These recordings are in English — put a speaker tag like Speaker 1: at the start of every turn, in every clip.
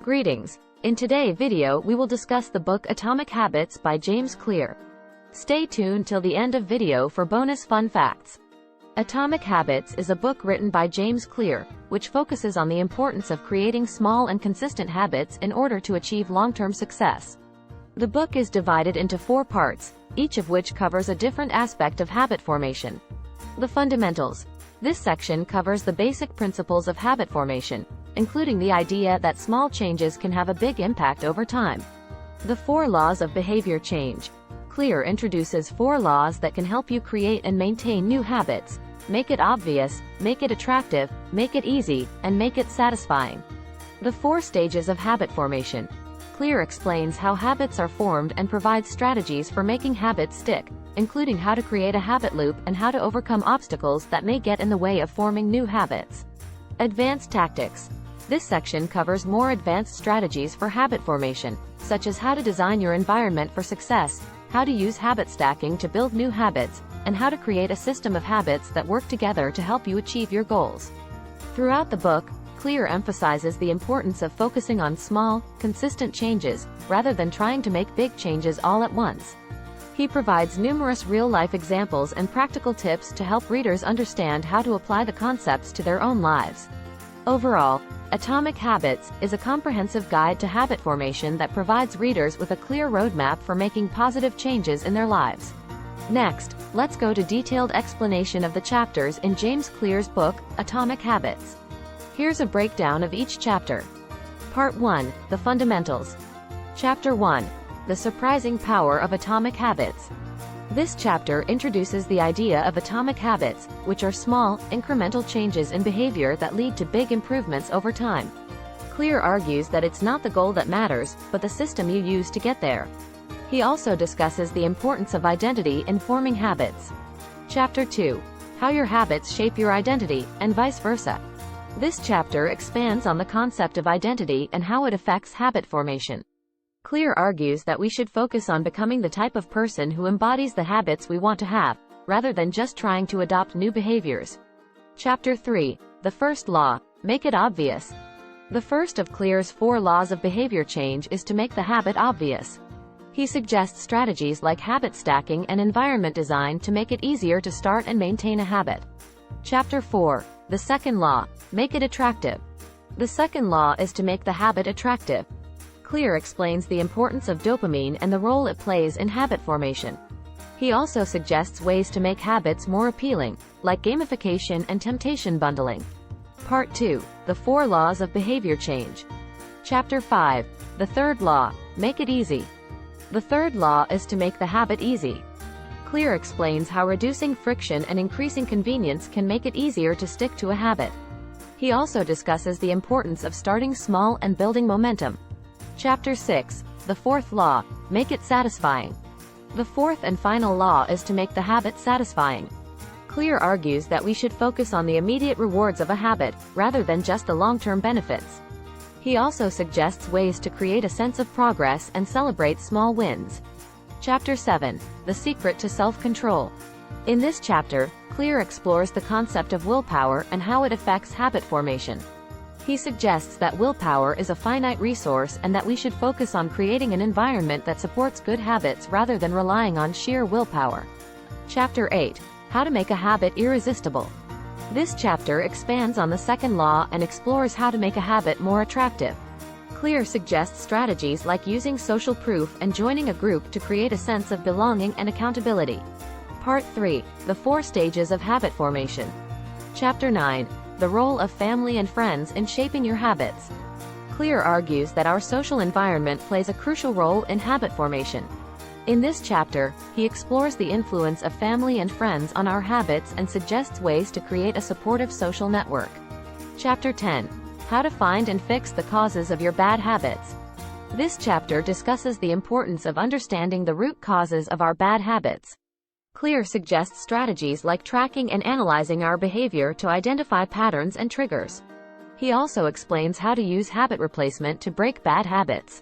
Speaker 1: Greetings. In today's video we will discuss the book Atomic Habits by James Clear. Stay tuned till the end of video for bonus fun facts. Atomic Habits is a book written by James Clear, which focuses on the importance of creating small and consistent habits in order to achieve long-term success. The book is divided into 4 parts, each of which covers a different aspect of habit formation. The fundamentals. This section covers the basic principles of habit formation, including the idea that small changes can have a big impact over time. The 4 laws of behavior change. Clear introduces 4 laws that can help you create and maintain new habits. Make it obvious, make it attractive, make it easy, and make it satisfying. The 4 stages of habit formation. Clear explains how habits are formed and provides strategies for making habits stick, including how to create a habit loop and how to overcome obstacles that may get in the way of forming new habits. Advanced tactics. This section covers more advanced strategies for habit formation, such as how to design your environment for success, how to use habit stacking to build new habits, and how to create a system of habits that work together to help you achieve your goals. Throughout the book, Clear emphasizes the importance of focusing on small, consistent changes, rather than trying to make big changes all at once. He provides numerous real-life examples and practical tips to help readers understand how to apply the concepts to their own lives. Overall, Atomic Habits is a comprehensive guide to habit formation that provides readers with a clear roadmap for making positive changes in their lives. Next, let's go to detailed explanation of the chapters in James Clear's book, Atomic Habits. Here's a breakdown of each chapter. Part 1, The Fundamentals. Chapter 1, The Surprising Power of Atomic Habits. This chapter introduces the idea of atomic habits, which are small, incremental changes in behavior that lead to big improvements over time. Clear argues that it's not the goal that matters, but the system you use to get there. He also discusses the importance of identity in forming habits. Chapter 2, How Your Habits Shape Your Identity, and Vice Versa. This chapter expands on the concept of identity and how it affects habit formation. Clear argues that we should focus on becoming the type of person who embodies the habits we want to have, rather than just trying to adopt new behaviors. Chapter 3, The First Law, Make It Obvious. The first of Clear's 4 laws of behavior change is to make the habit obvious. He suggests strategies like habit stacking and environment design to make it easier to start and maintain a habit. Chapter 4, The Second Law, Make It Attractive. The second law is to make the habit attractive. Clear explains the importance of dopamine and the role it plays in habit formation. He also suggests ways to make habits more appealing, like gamification and temptation bundling. Part 2, The 4 Laws of Behavior Change. Chapter 5, The Third Law, Make It Easy. The third law is to make the habit easy. Clear explains how reducing friction and increasing convenience can make it easier to stick to a habit. He also discusses the importance of starting small and building momentum. Chapter 6, The Fourth Law, Make It Satisfying. The fourth and final law is to make the habit satisfying. Clear argues that we should focus on the immediate rewards of a habit, rather than just the long-term benefits. He also suggests ways to create a sense of progress and celebrate small wins. Chapter 7, The Secret to Self-Control. In this chapter, Clear explores the concept of willpower and how it affects habit formation. He suggests that willpower is a finite resource and that we should focus on creating an environment that supports good habits rather than relying on sheer willpower. Chapter 8, How to Make a Habit Irresistible. This chapter expands on the second law and explores how to make a habit more attractive. Clear suggests strategies like using social proof and joining a group to create a sense of belonging and accountability. Part 3, The 4 Stages of Habit Formation. Chapter 9, The Role of Family and Friends in Shaping Your Habits. Clear argues that our social environment plays a crucial role in habit formation. In this chapter, he explores the influence of family and friends on our habits and suggests ways to create a supportive social network. Chapter 10, How to Find and Fix the Causes of Your Bad Habits. This chapter discusses the importance of understanding the root causes of our bad habits. Clear suggests strategies like tracking and analyzing our behavior to identify patterns and triggers. He also explains how to use habit replacement to break bad habits.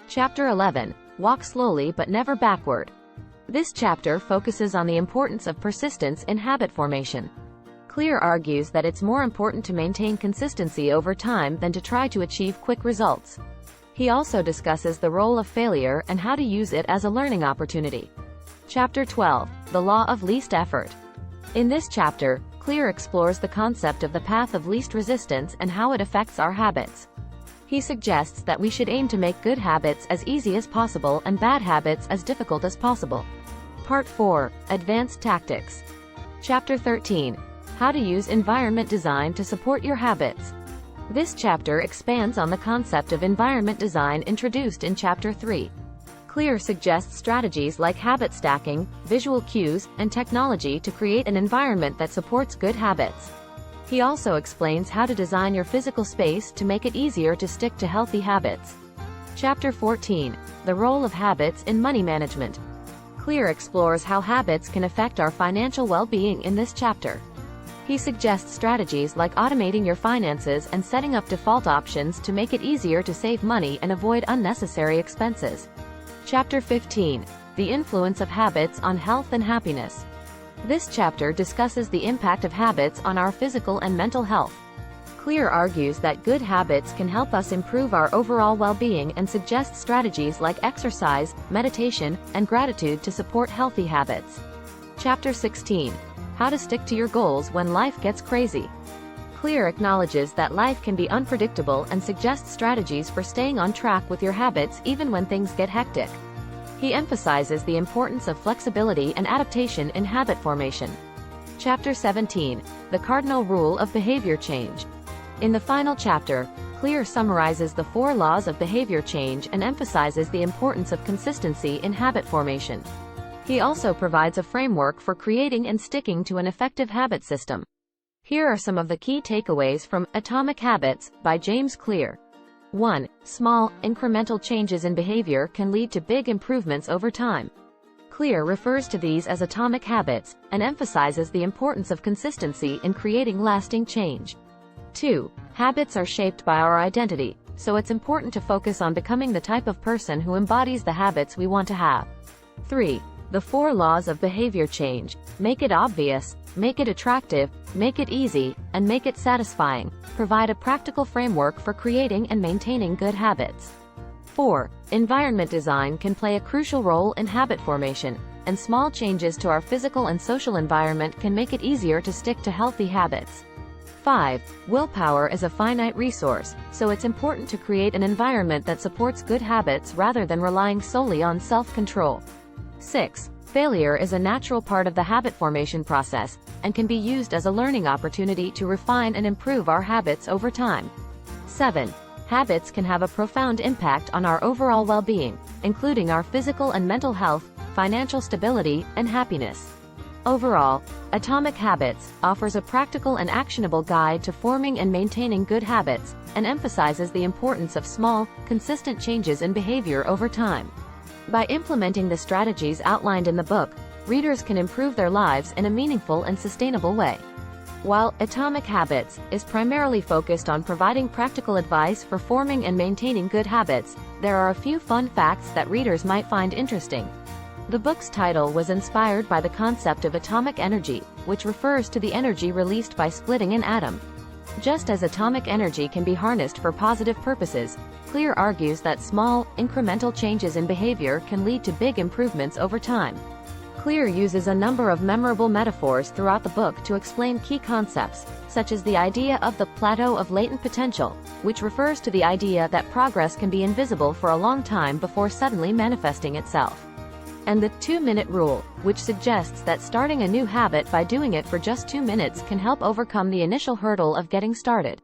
Speaker 1: Chapter 11, Walk Slowly but Never Backward. This chapter focuses on the importance of persistence in habit formation. Clear argues that it's more important to maintain consistency over time than to try to achieve quick results. He also discusses the role of failure and how to use it as a learning opportunity. Chapter 12, The Law of Least Effort. In this chapter, Clear explores the concept of the path of least resistance and how it affects our habits. He suggests that we should aim to make good habits as easy as possible and bad habits as difficult as possible. Part 4, Advanced Tactics. Chapter 13, How to use environment design to support your habits. This chapter expands on the concept of environment design introduced in Chapter 3. Clear suggests strategies like habit stacking, visual cues, and technology to create an environment that supports good habits. He also explains how to design your physical space to make it easier to stick to healthy habits. Chapter 14, The Role of Habits in Money Management. Clear explores how habits can affect our financial well-being in this chapter. He suggests strategies like automating your finances and setting up default options to make it easier to save money and avoid unnecessary expenses. Chapter 15, The Influence of Habits on Health and Happiness. This chapter discusses the impact of habits on our physical and mental health. Clear argues that good habits can help us improve our overall well-being and suggests strategies like exercise, meditation, and gratitude to support healthy habits. Chapter 16, How to Stick to Your Goals When Life Gets Crazy. Clear acknowledges that life can be unpredictable and suggests strategies for staying on track with your habits even when things get hectic. He emphasizes the importance of flexibility and adaptation in habit formation. Chapter 17, The Cardinal Rule of Behavior Change. In the final chapter, Clear summarizes the 4 laws of behavior change and emphasizes the importance of consistency in habit formation. He also provides a framework for creating and sticking to an effective habit system. Here are some of the key takeaways from Atomic Habits by James Clear. 1. Small, incremental changes in behavior can lead to big improvements over time. Clear refers to these as atomic habits, and emphasizes the importance of consistency in creating lasting change. 2. Habits are shaped by our identity, so it's important to focus on becoming the type of person who embodies the habits we want to have. 3. The 4 laws of behavior change: make it obvious, make it attractive, make it easy, and make it satisfying, provide a practical framework for creating and maintaining good habits. 4. Environment design can play a crucial role in habit formation, and small changes to our physical and social environment can make it easier to stick to healthy habits. 5. Willpower is a finite resource, so it's important to create an environment that supports good habits rather than relying solely on self-control. 6. Failure is a natural part of the habit formation process, and can be used as a learning opportunity to refine and improve our habits over time. 7. Habits can have a profound impact on our overall well-being, including our physical and mental health, financial stability, and happiness. Overall, Atomic Habits offers a practical and actionable guide to forming and maintaining good habits, and emphasizes the importance of small, consistent changes in behavior over time. By implementing the strategies outlined in the book, readers can improve their lives in a meaningful and sustainable way. While Atomic Habits is primarily focused on providing practical advice for forming and maintaining good habits, there are a few fun facts that readers might find interesting. The book's title was inspired by the concept of atomic energy, which refers to the energy released by splitting an atom. Just as atomic energy can be harnessed for positive purposes, Clear argues that small, incremental changes in behavior can lead to big improvements over time. Clear uses a number of memorable metaphors throughout the book to explain key concepts, such as the idea of the plateau of latent potential, which refers to the idea that progress can be invisible for a long time before suddenly manifesting itself. And the 2-minute rule, which suggests that starting a new habit by doing it for just 2 minutes can help overcome the initial hurdle of getting started.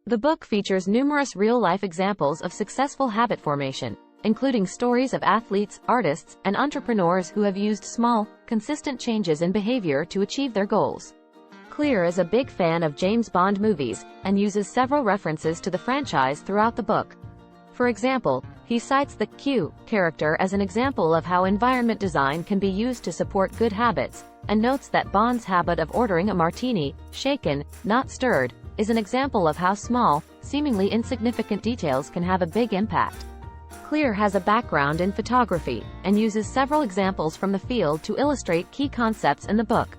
Speaker 1: The book features numerous real-life examples of successful habit formation, including stories of athletes, artists, and entrepreneurs who have used small, consistent changes in behavior to achieve their goals. Clear is a big fan of James Bond movies, and uses several references to the franchise throughout the book. For example, he cites the Q character as an example of how environment design can be used to support good habits, and notes that Bond's habit of ordering a martini, shaken, not stirred, is an example of how small, seemingly insignificant details can have a big impact. Clear has a background in photography, and uses several examples from the field to illustrate key concepts in the book.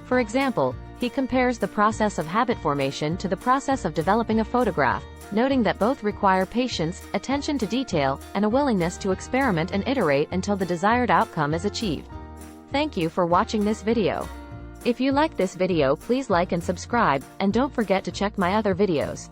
Speaker 1: For example, He compares the process of habit formation to the process of developing a photograph, noting that both require patience, attention to detail, and a willingness to experiment and iterate until the desired outcome is achieved. Thank you for watching this video. If you like this video, please like and subscribe, and don't forget to check my other videos.